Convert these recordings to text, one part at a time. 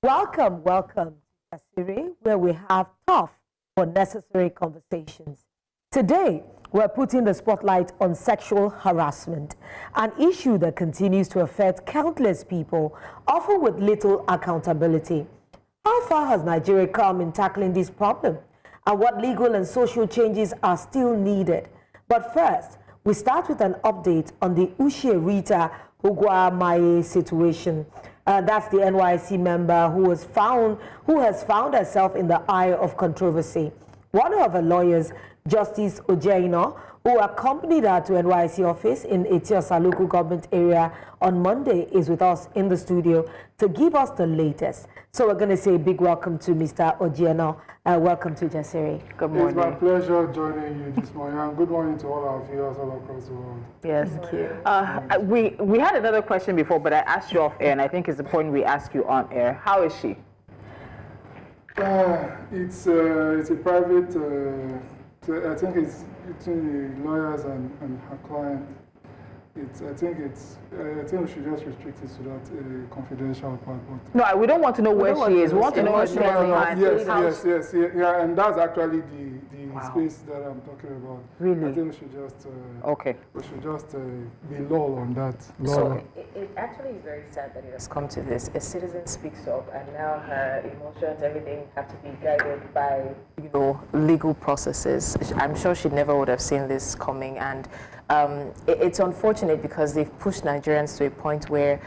Welcome to Raye, where we have tough but necessary conversations. Today, we're putting the spotlight on sexual harassment, an issue that continues to affect countless people, often with little accountability. How far has Nigeria come in tackling this problem? And what legal and social changes are still needed? But first, we start with an update on the Uguamaye situation. That's the NYC member who has found herself in the eye of controversy. One of her lawyers, Justice Ojeino, who accompanied her to NYC office in Etiosa local government area on Monday, is with us in the studio to give us the latest. So we're going to say a big welcome to Mr. Ojeino. Welcome to Jasiri. Good morning. It's my pleasure joining you this morning. And good morning to all our viewers all across the world. Yes. Thank you. We had another question before, but I asked you off air, and I think it's important we ask you on air. How is she? It's a private. I think it's between the lawyers and her client. I think we should just restrict it to that confidential part. But no, we don't want to know where she is. We want to know where she is. Yes. Yeah, and that's actually the space that I'm talking about. Really? I think we should just okay. We should just be lull on that. So it actually is very sad that it has come to this. A citizen speaks up, and now her emotions, everything, have to be guided by legal processes. I'm sure she never would have seen this coming, and it's unfortunate because they've pushed Nigerians to a point where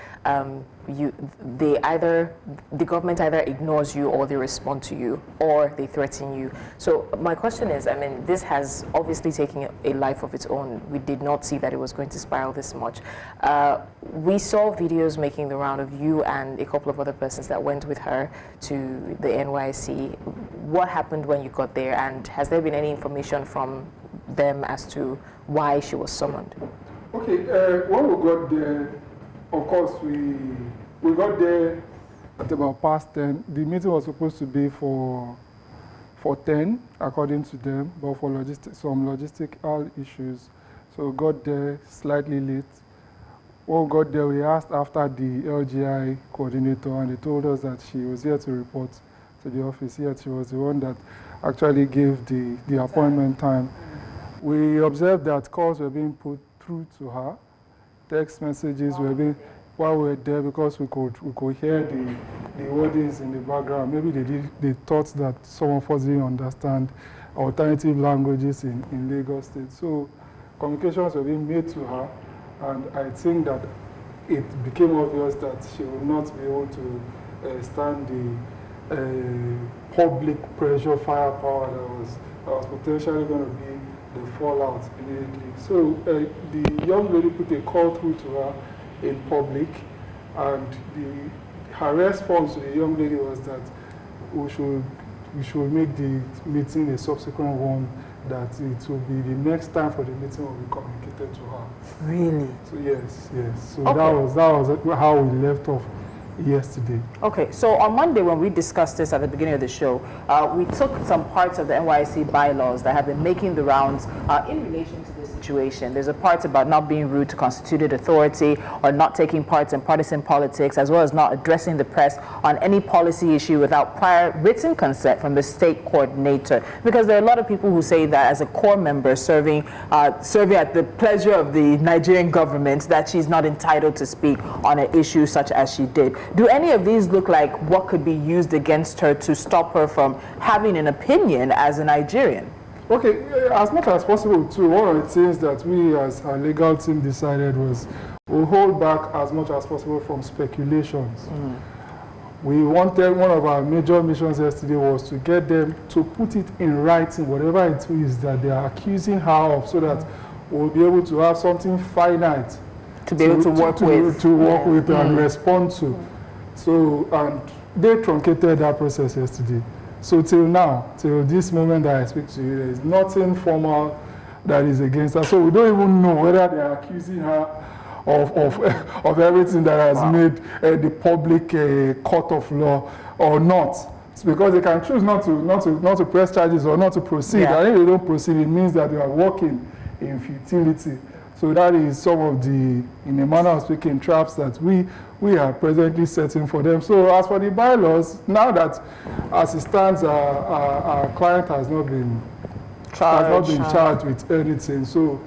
the government either ignores you or they respond to you or they threaten you. So my question is, I mean, this has obviously taken a life of its own. We did not see that it was going to spiral this much. We saw videos making the round of you and a couple of other persons that went with her to the NYC. What happened when you got there, and has there been any information from them as to why she was summoned? Okay, when we got there, of course, we got there at about past 10. The meeting was supposed to be for 10, according to them, but for some logistical issues. So we got there slightly late. When we got there, we asked after the LGI coordinator, and they told us that she was here to report to the office. Yet she was the one that actually gave the appointment time. We observed that calls were being put through to her. Text messages were being, while we were there, because we could hear the wordings in the background. Maybe they thought that some of us didn't understand alternative languages in Lagos State. So communications were being made to her, and I think that it became obvious that she would not be able to stand the public pressure firepower that was potentially going to be the fallout immediately. So the young lady put a call through to her in public, and her response to the young lady was that we should make the meeting a subsequent one, that it will be the next time for the meeting will be communicated to her. Really? So yes. So okay. that was how we left off yesterday. Okay, so on Monday when we discussed this at the beginning of the show, we took some parts of the NYC bylaws that have been making the rounds in relation to this situation. There's a part about not being rude to constituted authority or not taking part in partisan politics, as well as not addressing the press on any policy issue without prior written consent from the state coordinator. Because there are a lot of people who say that as a core member serving at the pleasure of the Nigerian government, that she's not entitled to speak on an issue such as she did. Do any of these look like what could be used against her to stop her from having an opinion as a Nigerian? Okay, as much as possible too, one of the things that we as our legal team decided was we'll hold back as much as possible from speculations. We wanted, one of our major missions yesterday was to get them to put it in writing, whatever it is that they are accusing her of, so that we'll be able to have something finite to be able to work with and respond to. So, and they truncated that process yesterday. So till now, till this moment that I speak to you, there is nothing formal that is against her. So we don't even know whether they are accusing her of everything that has made the public court of law or not. It's because they can choose not to press charges or not to proceed. And if they don't proceed, it means that they are working in futility. So that is some of the, in a manner of speaking, traps that we are presently setting for them. So as for the bylaws, now that as it stands, our client has not been charged with anything. So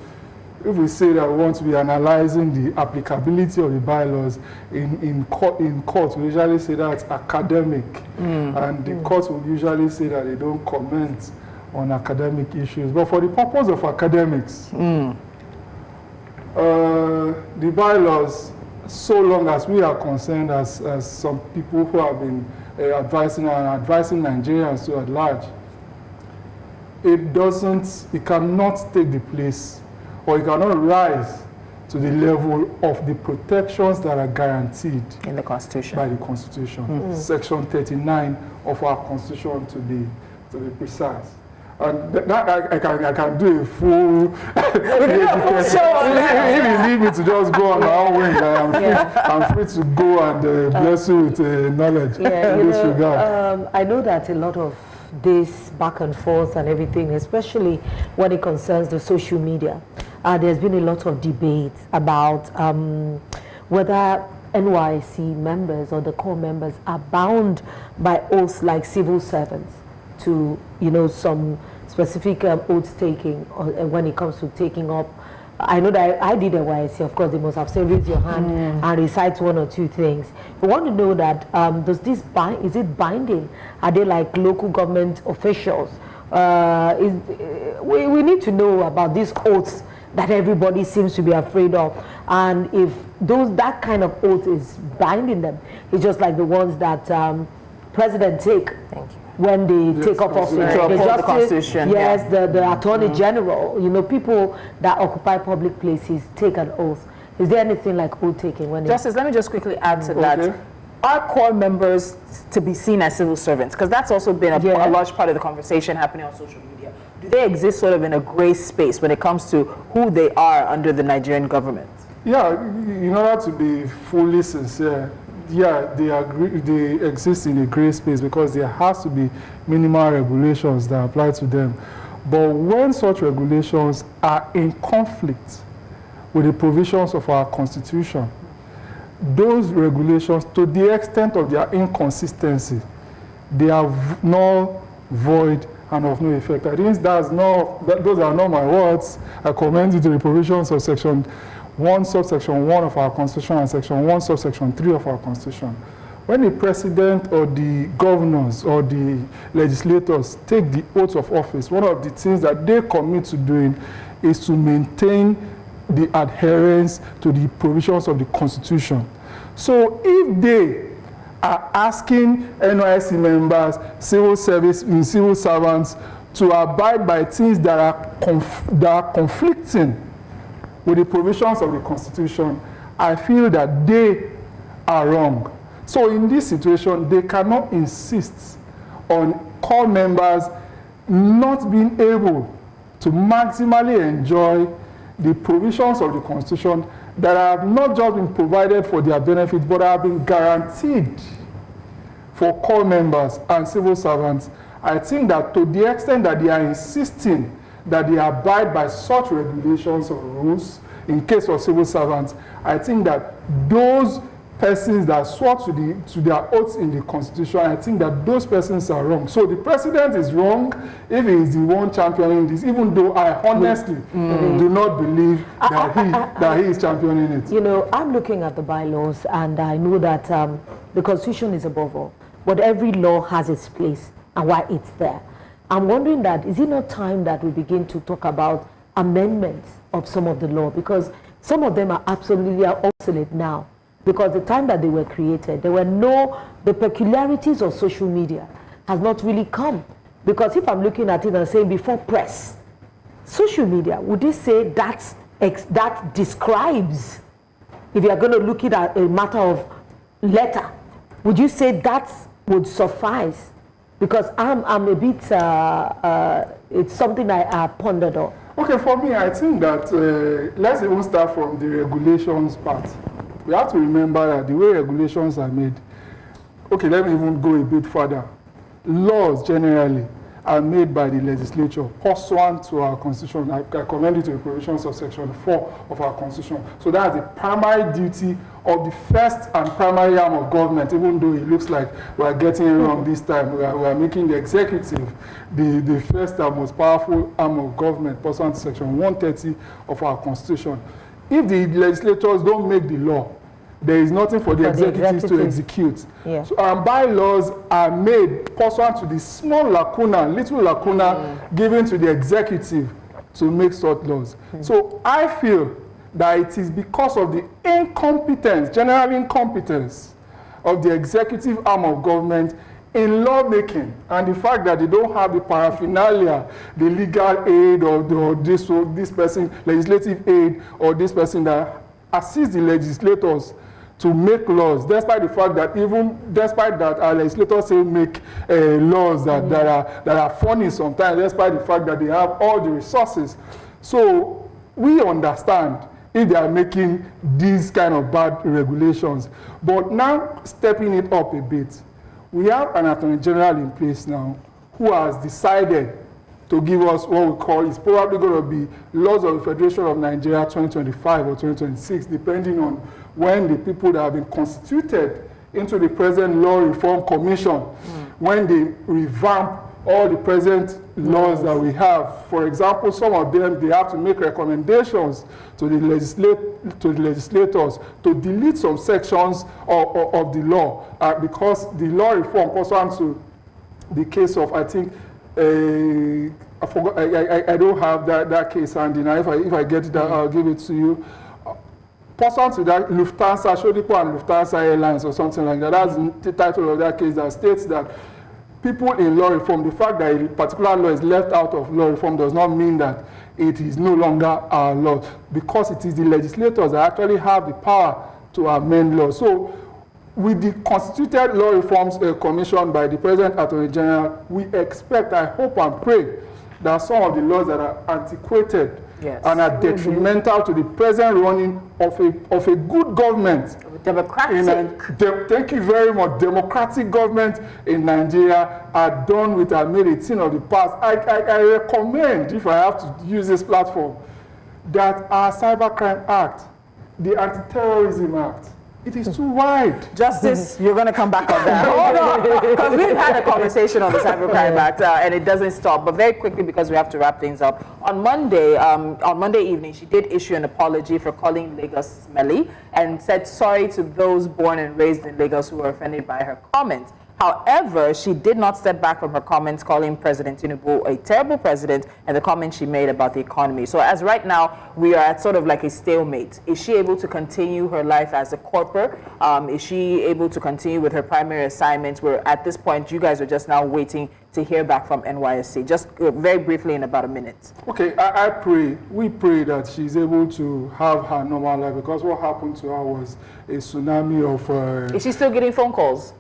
if we say that we want to be analyzing the applicability of the bylaws in court, we usually say that's academic. And the court will usually say that they don't comment on academic issues. But for the purpose of academics, the bylaws, so long as we are concerned, as some people who have been advising Nigerians so at large, it cannot take the place, or it cannot rise to the level of the protections that are guaranteed in the Constitution. By the Constitution. Section 39 of our Constitution to be precise. And that I can do a full if you leave me to just go on my own wing, I'm free to go and bless you with knowledge in this regard. I know that a lot of this back and forth and everything, especially when it concerns the social media, there's been a lot of debate about whether NYSC members or the core members are bound by oaths like civil servants to, some specific oaths taking when it comes to taking up. I know that I did NYSC, of course. They must have said raise your hand and recite one or two things. We want to know that is it binding? Are they like local government officials? We need to know about these oaths that everybody seems to be afraid of, and if that kind of oath is binding them. It's just like the ones that president take. Thank you. When they take up office, the Constitution. Yes, the Attorney General, people that occupy public places take an oath. Is there anything like oath taking? Justice, let me just quickly add to that. Are core members to be seen as civil servants? Because that's also been a large part of the conversation happening on social media. Do they exist sort of in a gray space when it comes to who they are under the Nigerian government? Yeah, in order to be fully sincere, they exist in a gray space because there has to be minimal regulations that apply to them. But when such regulations are in conflict with the provisions of our Constitution, those regulations, to the extent of their inconsistency, they are null, void, and of no effect. I think those are not my words. I commend you to the provisions of Section 1, subsection 1 of our Constitution and Section 1, subsection 3 of our Constitution. When the president or the governors or the legislators take the oath of office, one of the things that they commit to doing is to maintain the adherence to the provisions of the Constitution. So if they are asking NYSC members, civil servants to abide by things that are conflicting with the provisions of the Constitution, I feel that they are wrong. So in this situation, they cannot insist on core members not being able to maximally enjoy the provisions of the Constitution that have not just been provided for their benefit, but have been guaranteed for core members and civil servants. I think that to the extent that they are insisting that they abide by such regulations or rules in case of civil servants, I think that those persons that swore to their oaths in the Constitution, I think that those persons are wrong. So the president is wrong if he is the one championing this, even though I honestly do not believe that he is championing it. I'm looking at the bylaws and I know that the Constitution is above all, but every law has its place and why it's there. I'm wondering that, is it not time that we begin to talk about amendments of some of the law, because some of them are absolutely obsolete now. Because the time that they were created, the peculiarities of social media has not really come. Because if I'm looking at it and saying before press, social media, would they say that describes, if you're going to look at a matter of letter, would you say that would suffice? Because I'm a bit, it's something I pondered on. Okay, for me, I think that let's even start from the regulations part. We have to remember that the way regulations are made, okay, let me even go a bit further. Laws generally are made by the legislature pursuant to our constitution. I commend you to the provisions of section 4 of our constitution. So that's the primary duty of the first and primary arm of government, even though it looks like we are getting it wrong this time. We are making the executive the first and most powerful arm of government pursuant to section 130 of our constitution. If the legislators don't make the law, there is nothing for the executives to execute. Yeah. So our bylaws are made pursuant to the small lacuna, little lacuna given to the executive to make such laws. So I feel that it is because of the incompetence, general incompetence of the executive arm of government in lawmaking, and the fact that they don't have the paraphernalia, the legal aid or this person, legislative aid, or this person that assists the legislators to make laws, despite the fact that despite that our legislators say make laws that are funny sometimes, despite the fact that they have all the resources. So we understand if they are making these kind of bad regulations. But now stepping it up a bit, we have an Attorney General in place now who has decided to give us what we call, it's probably going to be Laws of the Federation of Nigeria 2025 or 2026, depending on when the people that have been constituted into the present Law Reform Commission, when they revamp all the present laws that we have. For example, some of them, they have to make recommendations to the legislators to delete some sections of the law because the law reform pursuant to the case of, I think, I forgot, I don't have that case handy now. If I get it, I'll give it to you. Pursuant to that, Lufthansa, Shodipo and Lufthansa Airlines or something like that, that's the title of that case that states that people in law reform, the fact that a particular law is left out of law reform does not mean that it is no longer our law, because it is the legislators that actually have the power to amend law. So with the constituted law reforms commission by the present Attorney General, we expect, I hope and pray, that some of the laws that are antiquated and are detrimental to the present running of a good government. Democratic. Thank you very much. Democratic government in Nigeria are done with and made a thing of the past. I recommend, if I have to use this platform, that our Cybercrime Act, the Anti-Terrorism Act, it is too wide. Justice, you're going to come back on that. Hold on, because we've had a conversation on the Cybercrime Act, and it doesn't stop. But very quickly, because we have to wrap things up, on Monday evening, she did issue an apology for calling Lagos smelly and said sorry to those born and raised in Lagos who were offended by her comments. However, she did not step back from her comments calling President Tinubu a terrible president and the comments she made about the economy. So as right now, we are at sort of like a stalemate. Is she able to continue her life as a corporate? Is she able to continue with her primary assignments? Where at this point, you guys are just now waiting to hear back from NYSC. Just very briefly in about a minute. Okay, we pray that she's able to have her normal life, because what happened to her was a tsunami of... Is she still getting phone calls?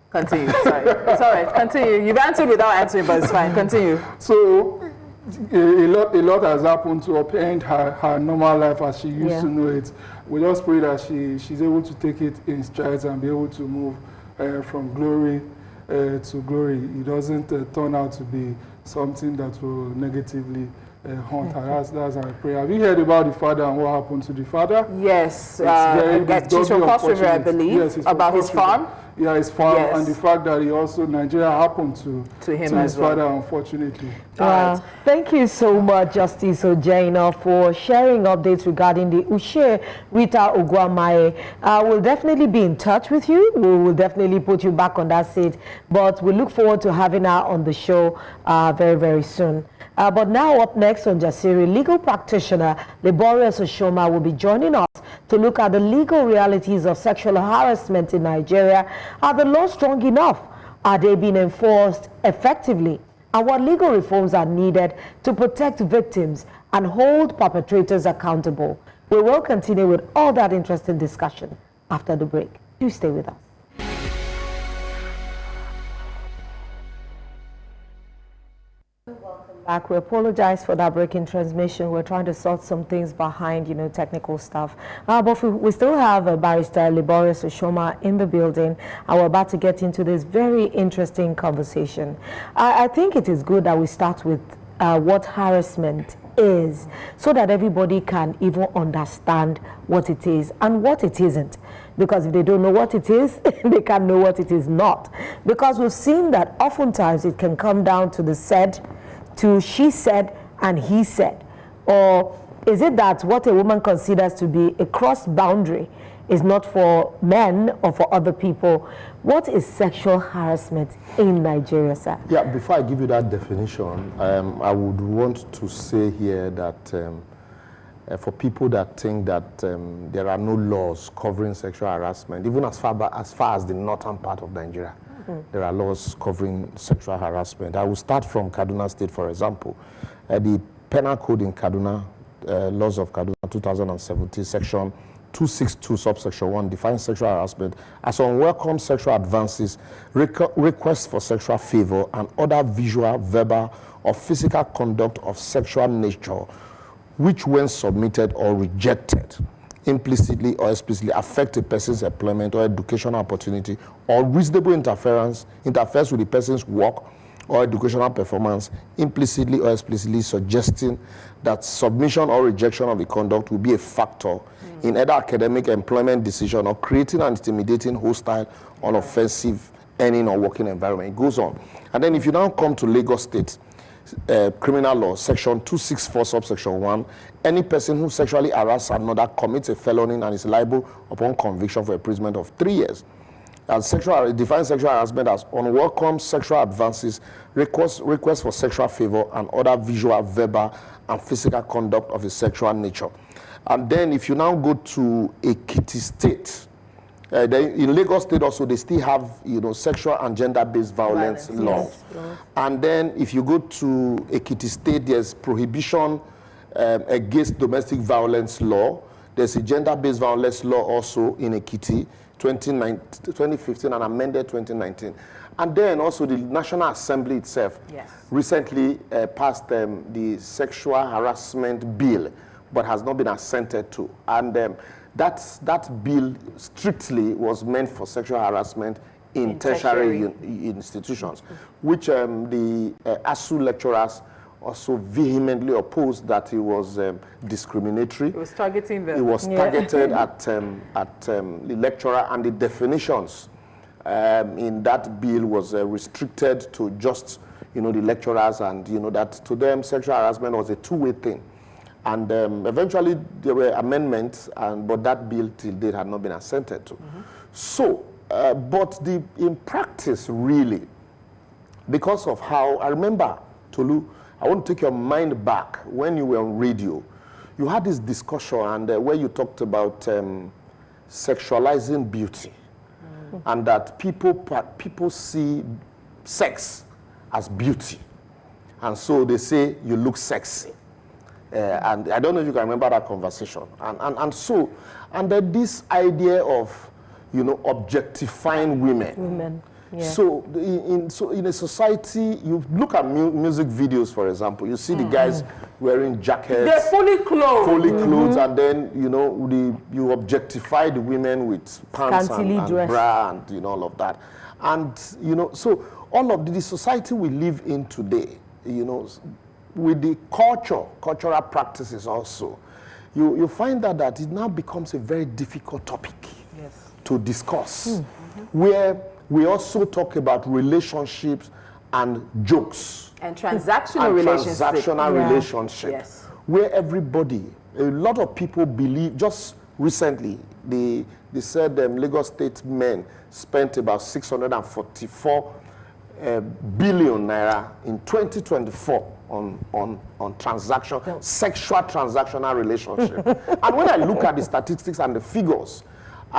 Continue. Sorry. It's all right. Continue. You've answered without answering, but it's fine. Continue. So a lot has happened to upend her normal life as she used to know it. We just pray that she's able to take it in strides and be able to move from glory to glory. It doesn't turn out to be something that will negatively haunt her. That's our prayer. Have you heard about the father and what happened to the father? Yes. She's from Cross River, I believe. Yes, about his farm. Yeah, his farm, and the fact that he also, Nigeria happened to him to as his well. father, unfortunately. Right. Thank you so much, Justice Ojena, for sharing updates regarding the Ushe Rita Uguamaye. We'll definitely be in touch with you. We will definitely put you back on that seat, but we look forward to having her on the show very, very soon. But now up next on Jasiri, legal practitioner Laborious Oshoma will be joining us to look at the legal realities of sexual harassment in Nigeria. Are the laws strong enough? Are they being enforced effectively? And what legal reforms are needed to protect victims and hold perpetrators accountable? We will continue with all that interesting discussion after the break. Do stay with us. back. We apologize for that breaking transmission. We're trying to sort some things behind, technical stuff. But we still have Barrister Liborius Oshoma in the building. And we're about to get into this very interesting conversation. I think it is good that we start with what harassment is, so that everybody can even understand what it is and what it isn't. Because if they don't know what it is, they can't know what it is not. Because we've seen that oftentimes it can come down to the said, to she said and he said. Or is it that what a woman considers to be a cross boundary is not for men or for other people? What is sexual harassment in Nigeria, sir? Yeah, before I give you that definition, I would want to say here that for people that think that there are no laws covering sexual harassment, even as far as the northern part of Nigeria, there are laws covering sexual harassment. I will start from Kaduna State, for example. The Penal Code in Kaduna, Laws of Kaduna 2017, Section 262 subsection 1 defines sexual harassment as unwelcome sexual advances, requests for sexual favor, and other visual, verbal, or physical conduct of sexual nature, which when submitted or rejected, implicitly or explicitly affect a person's employment or educational opportunity, or reasonable interferes with the person's work or educational performance, implicitly or explicitly suggesting that submission or rejection of the conduct will be a factor in either academic, employment decision, or creating and intimidating hostile, unoffensive earning or working environment. It goes on. And then if you now come to Lagos State criminal law, section 264 subsection 1, any person who sexually harasses another commits a felony and is liable upon conviction for imprisonment of 3 years. And defines sexual harassment as unwelcome sexual advances, requests for sexual favor, and other visual, verbal, and physical conduct of a sexual nature. And then if you now go to Ekiti State, in Lagos State also, they still have, sexual and gender-based violence laws. Yes. And then if you go to Ekiti State, there's prohibition against domestic violence law. There's a gender-based violence law also in Ekiti, 2015 and amended 2019. And then also the National Assembly itself recently passed the sexual harassment bill, but has not been assented to. And that bill strictly was meant for sexual harassment in tertiary institutions, which the ASU lecturers also vehemently opposed, that it was discriminatory. It was targeting them. It was targeted at the lecturer, and the definitions in that bill was restricted to just, the lecturers, and, that to them sexual harassment was a two-way thing. And eventually there were amendments, but that bill till date had not been assented to. So, but in practice, really, because of how, I remember, Tolu, I want to take your mind back when you were on radio. You had this discussion and where you talked about sexualizing beauty, and that people see sex as beauty, and so they say you look sexy. And I don't know if you can remember that conversation. And then this idea of, objectifying women. Yeah. So in a society, you look at music videos, for example, you see the guys wearing jackets. They're fully clothed. Fully clothed, and then, you objectify the women with pants and bra and, all of that. And, so all of the society we live in today, with the cultural practices also, you find that it now becomes a very difficult topic to discuss, where we also talk about relationships and jokes. And transactional relationships. Where everybody, a lot of people believe, just recently, they said Lagos State men spent about 644 billion naira in 2024 on sexual transactional relationship. And when I look at the statistics and the figures,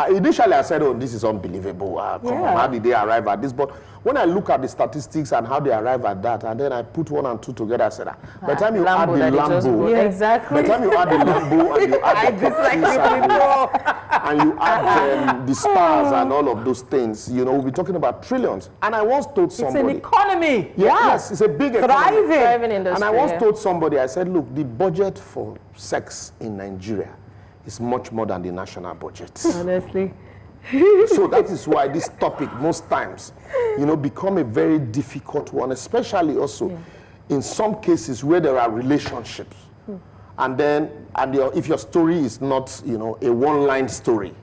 Initially, I said, oh, this is unbelievable. Come on, how did they arrive at this? But when I look at the statistics and how they arrive at that, and then I put 1 and 2 together, I said, by the time you add the Lambo, exactly. by the time you add the Lambo and you add the and you add the stars and all of those things, you know, we'll be talking about trillions. And I once told somebody, it's an economy. Yes, it's a big economy. Thriving industry. And I once told somebody, I said, look, the budget for sex in Nigeria is much more than the national budget. Honestly. So that is why this topic most times, you know, become a very difficult one, especially also in some cases where there are relationships. And then, if your story is not, you know, a one-line story.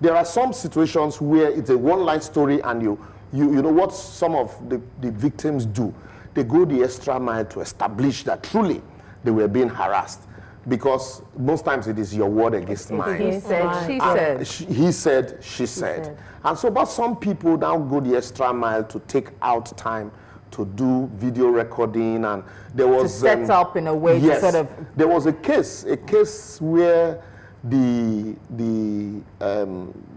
There are some situations where it's a one-line story and you know what some of the victims do. They go the extra mile to establish that truly they were being harassed. Because most times it is your word against mine. He said, she said. He said, she said. And so, but some people now go the extra mile to take out time to do video recording, and there was to set up in a way to sort of. There was a case where the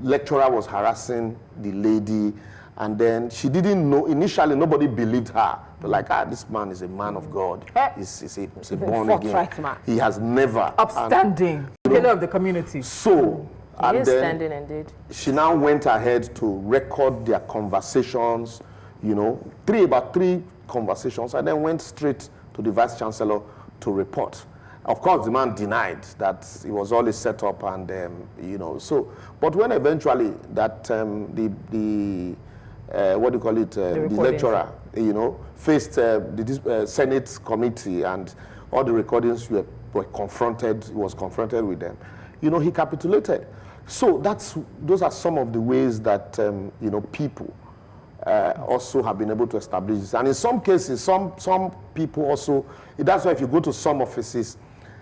lecturer was harassing the lady, and then she didn't know. Initially, nobody believed her. They're like, this man is a man of God. He's a born again. Man. He has never Upstanding, pillar of the community. So, He is then standing indeed. she now went ahead to record their conversations, you know, about three conversations, and then went straight to the vice chancellor to report. Of course, the man denied that it was all a setup, and you know. So, but when eventually that what do you call it, the lecturer, you know, faced the Senate committee, and all the recordings were confronted. He was confronted with them. You know, he capitulated. So those are some of the ways that you know, people also have been able to establish this. And in some cases, some people also. That's why if you go to some offices,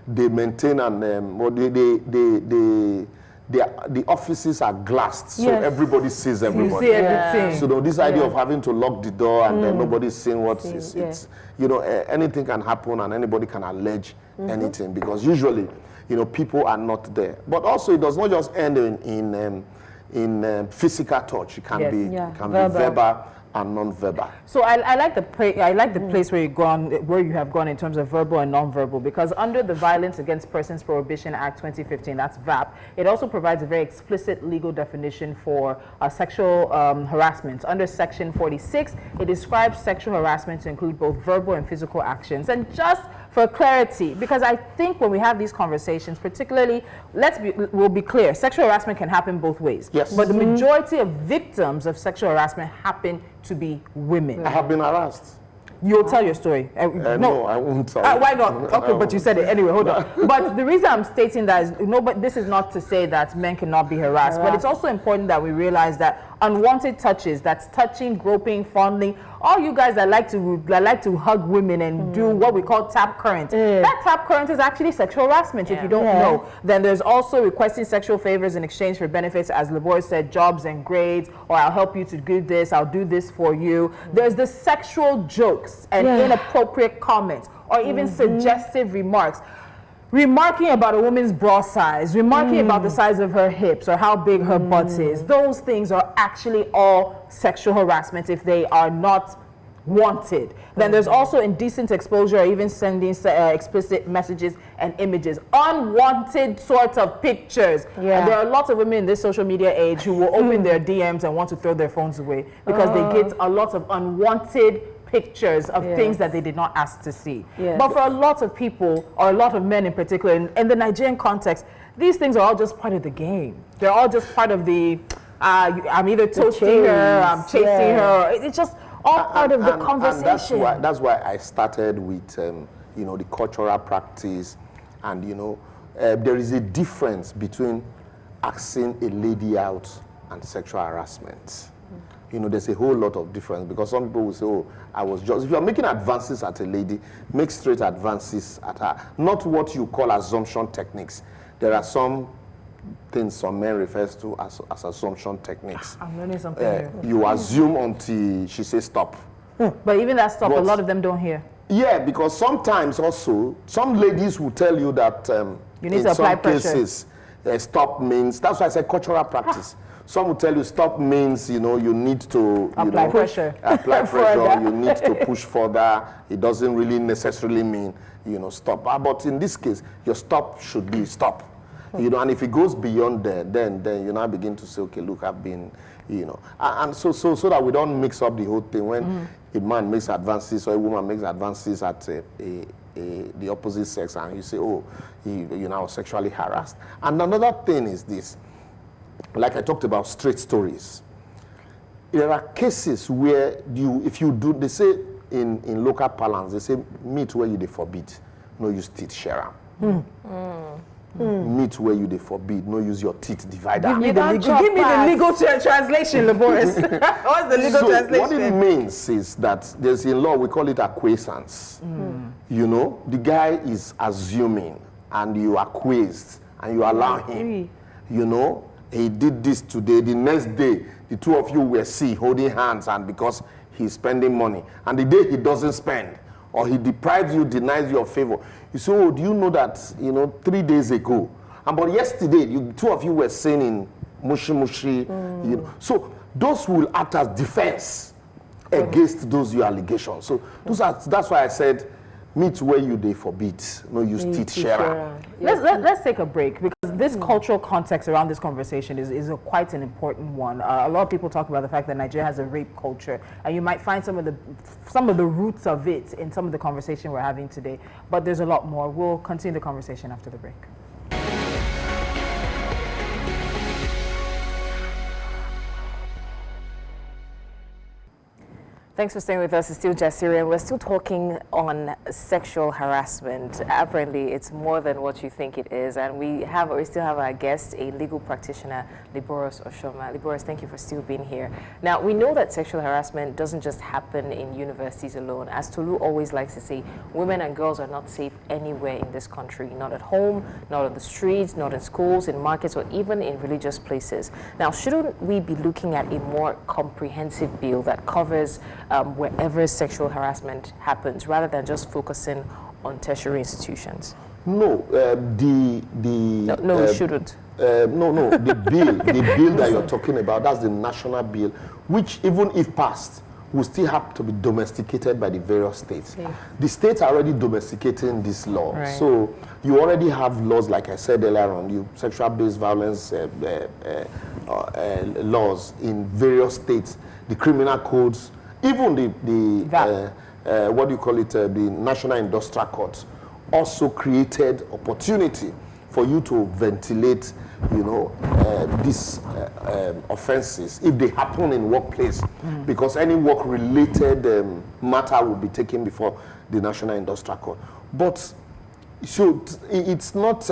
they maintain and the offices are glassed, so everybody sees everybody. You see everything. So this idea of having to lock the door and then nobody's seeing what is, it's, you know, anything can happen and anybody can allege anything, because usually, you know, people are not there. But also, it does not just end in physical touch. It can be verbal and non-verbal. So I like the place where you have gone in terms of verbal and non-verbal, because under the Violence Against Persons Prohibition Act 2015, that's VAP, it also provides a very explicit legal definition for sexual harassment. Under Section 46, it describes sexual harassment to include both verbal and physical actions. And just for clarity, because I think when we have these conversations, particularly, we'll be clear, sexual harassment can happen both ways. Yes. But the majority of victims of sexual harassment happen to be women. I have been harassed. You'll tell your story. No, I won't tell. Why not? Okay, but you said it anyway. Hold on. But the reason I'm stating that is, but this is not to say that men cannot be harassed. But it's also important that we realize that unwanted touches, that's touching, groping, fondling, all you guys that like to hug women and do what we call tap current. That tap current is actually sexual harassment. If you don't know, then there's also requesting sexual favors in exchange for benefits, as Labor said, jobs and grades, or I'll help you to do this, I'll do this for you. There's the sexual jokes and inappropriate comments, or even suggestive remarks. Remarking about a woman's bra size, remarking about the size of her hips or how big her butt is. Those things are actually all sexual harassment if they are not wanted. Then there's also indecent exposure, or even sending explicit messages and images, unwanted sorts of pictures. And there are lots of women in this social media age who will open their DMs and want to throw their phones away because they get a lot of unwanted pictures of things that they did not ask to see. But for a lot of people, or a lot of men in particular, in the Nigerian context, these things are all just part of the game. They're all just part of the, I'm either toasting her, I'm chasing her. It's just all part of the conversation. And that's why I started with, you know, the cultural practice. And, you know, there is a difference between asking a lady out and sexual harassment. You know, there's a whole lot of difference, because some people will say, oh, I was just, if you're making advances at a lady, make straight advances at her. Not what you call assumption techniques. There are some things some men refers to as assumption techniques. I'm learning something here. You assume until she says stop. But even that stop, a lot of them don't hear. Yeah, because sometimes also, some ladies will tell you that you need in to apply some cases, Stop means, that's why I said cultural practice. Some will tell you stop means, you know, you need to apply pressure. Apply pressure, you need to push further. It doesn't really necessarily mean, you know, stop. But in this case, your stop should be stop. You know, and if it goes beyond there, then you now begin to say, okay, look, I've been, you know, and so that we don't mix up the whole thing. When a man makes advances or a woman makes advances at the opposite sex, and you say, oh, you're now sexually harassed. And another thing is this, like I talked about straight stories. There are cases where if you do, they say in local parlance, they say, meat where you they forbid, no use teeth share. Meat where you they forbid, no use your teeth divider. Give me the legal translation, Laboris. What's the legal translation? What it means is that there's in law, we call it acquiescence. You know, the guy is assuming and you acquiesce and you allow him. You know, he did this today, the next day, the two of you will see holding hands, and because he's spending money. And the day he doesn't spend, or he deprives you, denies you of favor, you say, oh, do you know that, you know, 3 days ago, and but yesterday, two of you were saying in mushi, you know. So those will act as defense against those your allegations. So that's why I said, meat where you they forbid, no use teeth sharer. Let's take a break, because this cultural context around this conversation is quite an important one. A lot of people talk about the fact that Nigeria has a rape culture, and you might find some of the roots of it in some of the conversation we're having today. But there's a lot more. We'll continue the conversation after the break. Thanks for staying with us. It's still Jasiri, and we're still talking on sexual harassment. Apparently, it's more than what you think it is. And we still have our guest, a legal practitioner, Liboros Oshoma. Liboros, thank you for still being here. Now, we know that sexual harassment doesn't just happen in universities alone. As Tolu always likes to say, women and girls are not safe anywhere in this country. Not at home, not on the streets, not in schools, in markets, or even in religious places. Now, shouldn't we be looking at a more comprehensive bill that covers wherever sexual harassment happens, rather than just focusing on tertiary institutions? No, we shouldn't. No, the bill that you're talking about, that's the national bill, which even if passed, will still have to be domesticated by the various states. Okay. The states are already domesticating this law. Right. So you already have laws, like I said earlier on, sexual-based violence laws in various states, the criminal codes, even the National Industrial Court also created opportunity for you to ventilate, you know, these offenses if they happen in workplace, because any work-related matter will be taken before the National Industrial Court. But so it's not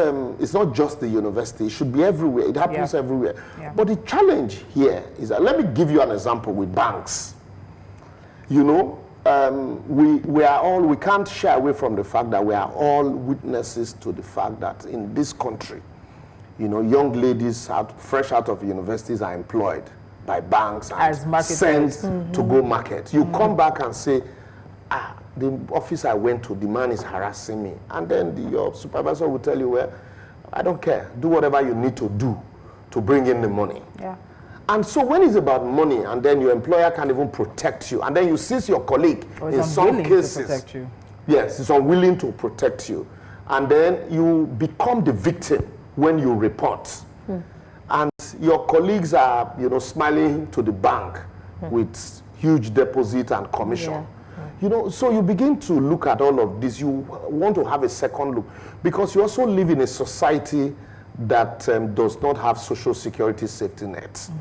just the university. It should be everywhere. It happens everywhere. Yeah. But the challenge here is that, let me give you an example with banks. You know, we can't shy away from the fact that we are all witnesses to the fact that in this country, you know, young ladies fresh out of universities are employed by banks and sent to go market. You come back and say, the office I went to, the man is harassing me. And then your supervisor will tell you, well, I don't care. Do whatever you need to do to bring in the money. Yeah. And so when it's about money, and then your employer can't even protect you, and then you see your colleague in some cases, yes, is unwilling to protect you, and then you become the victim when you report, and your colleagues are, you know, smiling to the bank with huge deposit and commission. Yeah. You know, so you begin to look at all of this. You want to have a second look, because you also live in a society that does not have social security safety nets.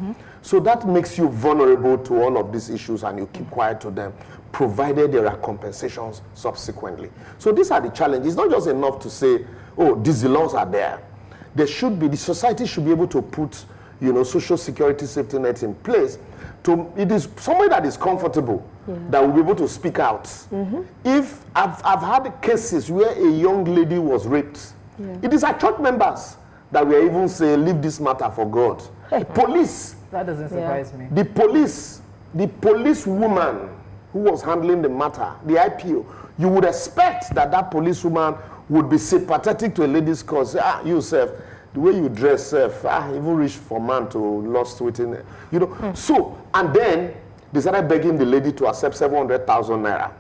So that makes you vulnerable to all of these issues, and you keep quiet to them, provided there are compensations subsequently. So these are the challenges. It's not just enough to say, oh, these laws are there. There should be, the society should be able to put, you know, social security safety nets in place. It is somewhere that is comfortable, that will be able to speak out. If I've had cases where a young lady was raped, it is our church members that we even say, leave this matter for God. Police. That doesn't surprise me. The police woman who was handling the matter, the IPO, you would expect that policewoman would be sympathetic to a lady's cause. Say, yourself, the way you dress, even reach for man to lost within, you know. So, and then they started begging the lady to accept 700,000 naira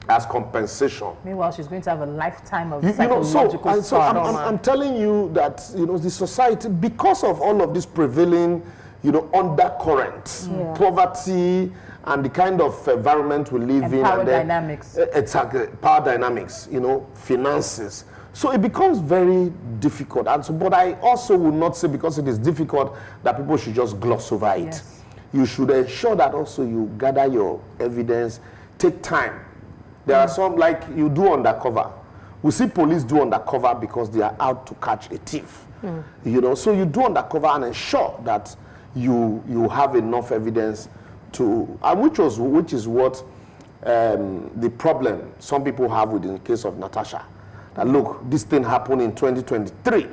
as compensation. Meanwhile, she's going to have a lifetime of You know, psychological so I'm telling you that, you know, the society, because of all of this prevailing, you know, undercurrent, poverty, and the kind of environment we live in. Power and then, dynamics. Exactly, power dynamics, you know, finances. So it becomes very difficult. And so, but I also will not say because it is difficult that people should just gloss over it. Yes. You should ensure that also you gather your evidence, take time. There are some, like you do undercover. We see police do undercover because they are out to catch a thief. You know, so you do undercover and ensure that you have enough evidence to, and which is what the problem some people have with the case of Natasha. That look, this thing happened in 2023,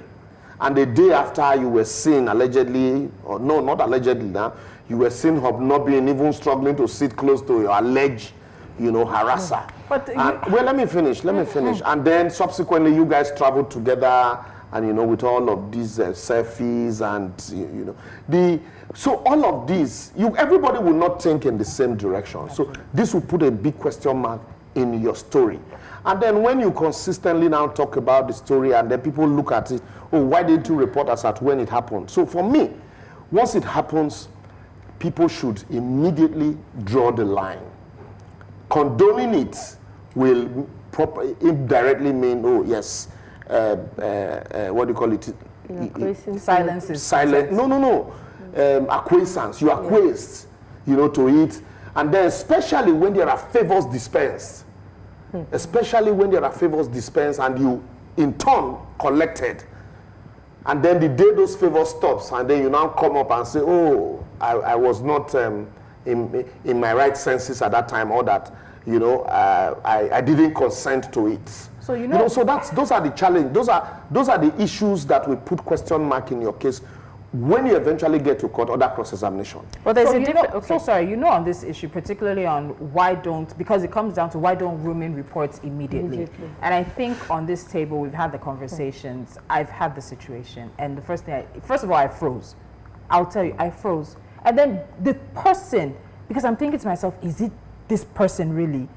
and the day after you were seen allegedly, or no, not allegedly now, you were seen not being even struggling to sit close to your alleged, you know, harasser. But well, let me finish. And then subsequently, you guys traveled together, and you know, with all of these selfies and you know, so all of these, everybody will not think in the same direction. So this will put a big question mark in your story. And then when you consistently now talk about the story, and then people look at it, oh, why didn't you report us at when it happened? So for me, once it happens, people should immediately draw the line. Condoning it will indirectly mean, oh yes, what do you call it? silence is Silent. No. Acquiescence. You acquiesced, you know, to it. And then especially when there are favors dispensed. Especially when there are favors dispensed and you in turn collected. And then the day those favors stops, and then you now come up and say, oh, I was not in my right senses at that time, or that, you know, I didn't consent to it. So you know, so those are the challenge. Those are the issues that will put question mark in your case when you eventually get to court, other cross-examination. Well, there's a different. So sorry, you know, on this issue, particularly on because it comes down to why don't women report immediately? And I think on this table we've had the conversations. I've had the situation, and the first of all, I froze. I'll tell you, I froze, and then the person, because I'm thinking to myself, is it this person really?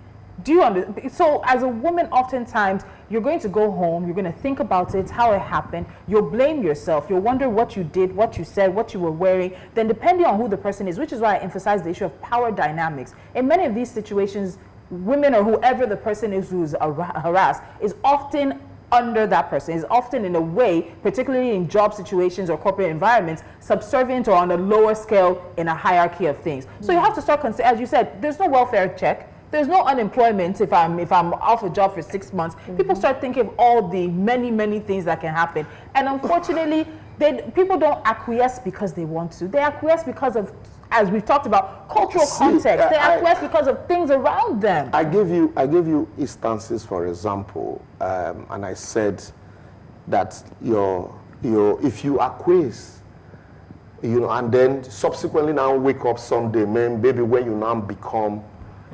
Do you understand? So as a woman, oftentimes you're going to go home, you're going to think about it, how it happened, you'll blame yourself, you'll wonder what you did, what you said, what you were wearing. Then depending on who the person is, which is why I emphasize the issue of power dynamics. In many of these situations, women or whoever the person is who's harassed is often under that person, is often in a way, particularly in job situations or corporate environments, subservient or on a lower scale in a hierarchy of things. So you have to start, as you said, there's no welfare check. There's no unemployment if I'm off a job for 6 months. People start thinking of all the many things that can happen. And unfortunately, people don't acquiesce because they want to. They acquiesce because of, as we've talked about, cultural context. They acquiesce because of things around them. I gave you instances, for example, and I said that if you acquiesce, you know, and then subsequently now wake up someday, maybe when you now become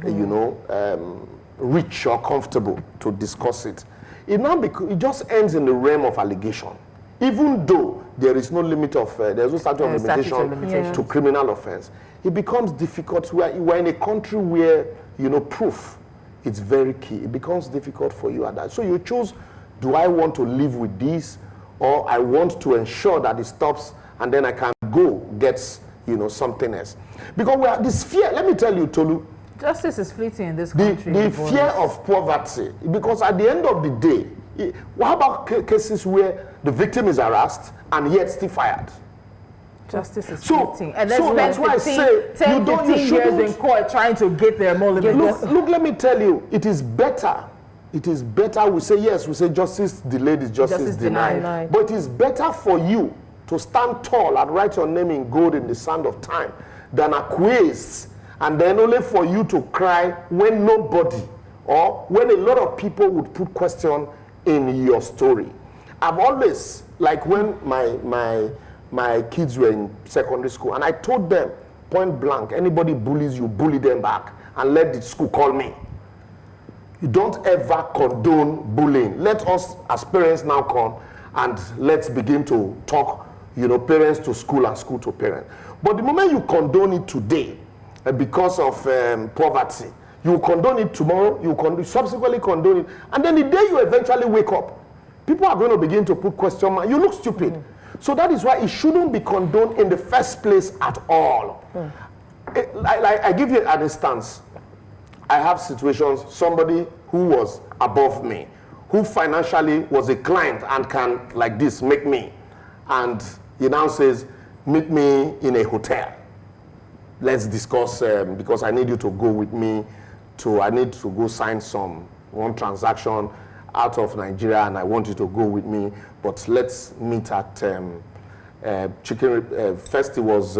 you know, rich or comfortable to discuss it. It just ends in the realm of allegation, even though there is no limit of, there's no statute of limitation to criminal offense. It becomes difficult. We're in a country where, you know, proof, it's very key. It becomes difficult for you at that. So you choose, do I want to live with this, or I want to ensure that it stops and then I can go get, you know, something else. Because this fear, let me tell you, Tolu, justice is fleeting in this country. The fear of poverty, because at the end of the day, what about cases where the victim is harassed and yet still fired? Justice is fleeting. And so that's why I say 10, 15 years in court trying to get their emoluments. Look, let me tell you, it is better. It is better, we say justice delayed is justice denied. But it is better for you to stand tall and write your name in gold in the sand of time than acquiesce, and then only for you to cry when nobody, or when a lot of people would put question in your story. I've always, like when my kids were in secondary school, and I told them point blank, anybody bullies you, bully them back, and let the school call me. You don't ever condone bullying. Let us as parents now come and let's begin to talk, parents to school and school to parents. But the moment you condone it today, because of poverty, you condone it tomorrow, you subsequently condone it, and then the day you eventually wake up, people are going to begin to put question mark. You look stupid. So that is why it shouldn't be condoned in the first place at all. I give you an instance. I have situations, somebody who was above me, who financially was a client and can, like this, make me. And he now says, meet me in a hotel. Let's discuss, because I need you to go with me I need to go sign one transaction out of Nigeria, and I want you to go with me, but let's meet at first it was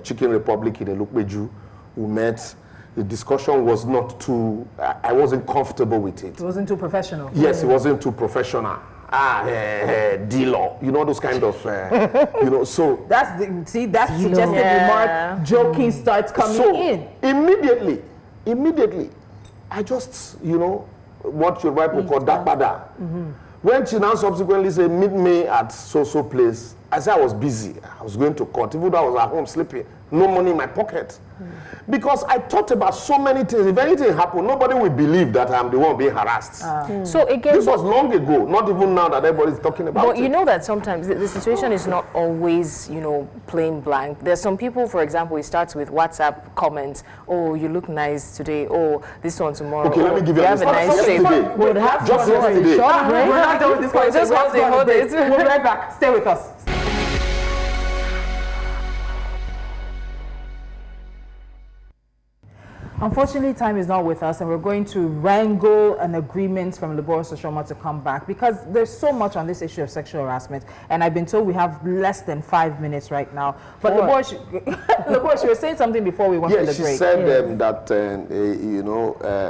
Chicken Republic in Elukpeju. We met. The discussion was not too, I wasn't comfortable with it. It wasn't too professional. Yes, it wasn't too professional. D-law, those kind of, so. That's suggested remark, joking starts coming in. Immediately, I just, what your wife would call dapada. When she now subsequently said, meet me at so place, I said I was busy. I was going to court, even though I was at home sleeping. No money in my pocket. Because I thought about so many things. If anything happened, nobody will believe that I'm the one being harassed. So again, this was long ago, not even now that everybody's talking about it. But you know that sometimes the situation is not always, plain blank. There's some people, for example, it starts with WhatsApp comments. Oh, you look nice today. Oh, this one tomorrow. Okay, let me give you have a nice shape. Just yesterday. We're not done with this conversation. We'll be right back. Stay with us. Unfortunately, time is not with us, and we're going to wrangle an agreement from Leboro Soshoma to come back, because there's so much on this issue of sexual harassment, and I've been told we have less than 5 minutes right now. But Leboro, she was saying something before we went to the break. She said that,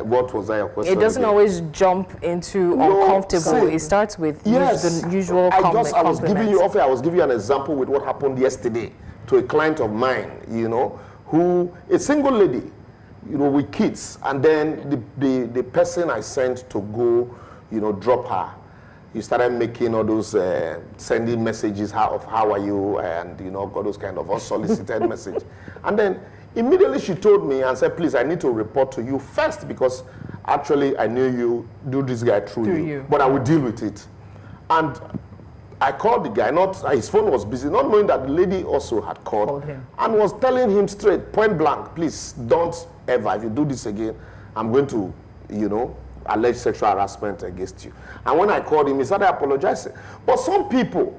what was your question? It doesn't always jump into uncomfortable. It starts with the usual I was giving you an example with what happened yesterday to a client of mine, who, a single lady, with kids, and then the person I sent to go, drop her, he started making all those, sending messages of how are you, and, got those kind of unsolicited message. And then immediately she told me and said, please, I need to report to you first, because actually I knew you do this guy through you, but I will deal with it. And I called the guy, his phone was busy, not knowing that the lady also had called him and was telling him straight, point blank, please don't ever, if you do this again, I'm going to, allege sexual harassment against you. And when I called him, he started apologizing. But some people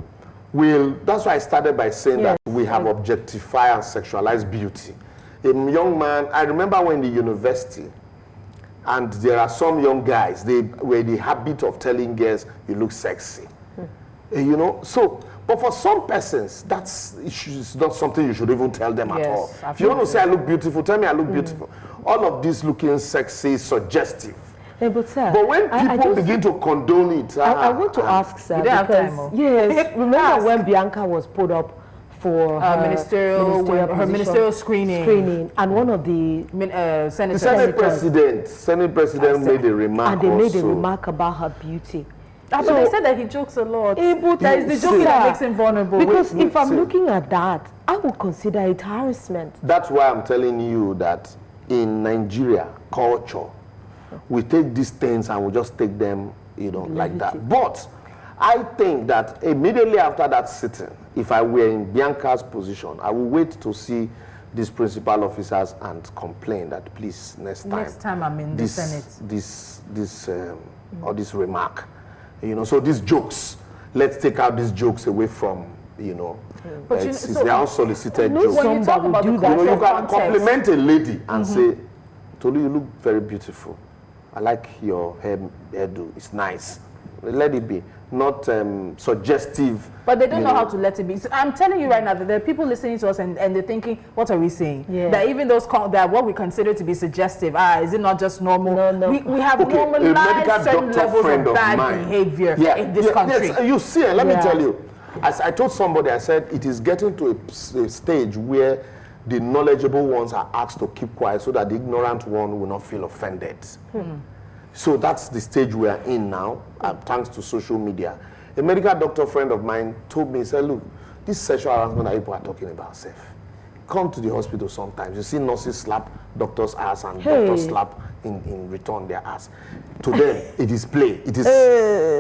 that's why I started by saying that we have objectified and sexualized beauty. A young man, I remember when in the university, and there are some young guys, they were the habit of telling girls, you look sexy. But for some persons, it's not something you should even tell them at all. If you want to say I look beautiful, tell me I look beautiful. All of this looking sexy, suggestive. But sir, but when people begin to condone it, I want to ask, sir, you don't have time, yes, remember when Bianca was put up for her ministerial screening, and one of the Senate president made a remark, and they made a remark about her beauty. But they said that he jokes a lot. That is the joke that makes him vulnerable. Because if I'm looking at that, I would consider it harassment. That's why I'm telling you that in Nigeria culture, we take these things and we just take them, like that. But I think that immediately after that sitting, if I were in Bianca's position, I will wait to see these principal officers and complain that please next time I'm in the Senate, or this remark. So these jokes, let's take out these jokes away from, but it's the unsolicited jokes. When you talk about you can compliment a lady and say, Tolu, you look very beautiful. I like your hairdo. It's nice. Let it be. Not suggestive. But they don't know how to let it be. So I'm telling you right now that there are people listening to us and they're thinking, what are we saying? That even those that what we consider to be suggestive, is it not just normal? No. We have normalized certain levels of bad behavior in this country. Yes, you see, let me tell you. As I told somebody, I said, it is getting to a stage where the knowledgeable ones are asked to keep quiet so that the ignorant one will not feel offended. So that's the stage we are in now, thanks to social media. A medical doctor friend of mine told me, he said, look, this sexual harassment that people are talking about, safe. Come to the hospital sometimes. You see nurses slap doctors' ass and doctors slap in return their ass. To them, it is play. It is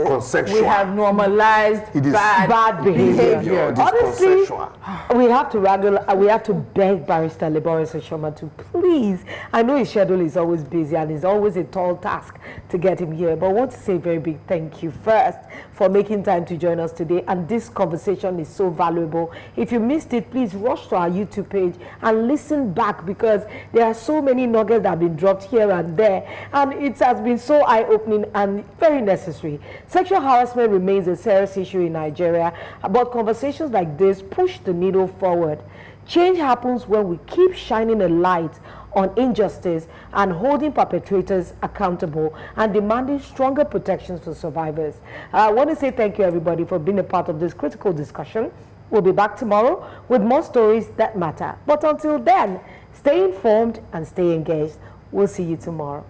consensual. We have normalized bad behavior. It is Honestly, consensual. we have to beg Barrister Laboris Oshoma to please. I know his schedule is always busy and it's always a tall task to get him here, but I want to say a very big thank you first for making time to join us today. And this conversation is so valuable. If you missed it, please rush to our YouTube page and listen back, because there are so many nuggets that have been dropped here and there, and it has been so eye-opening and very necessary. Sexual harassment remains a serious issue in Nigeria, but conversations like this push the needle forward. Change happens when we keep shining a light on injustice and holding perpetrators accountable and demanding stronger protections for survivors. I want to say thank you, everybody, for being a part of this critical discussion. We'll be back tomorrow with more stories that matter. But until then, stay informed and stay engaged. We'll see you tomorrow.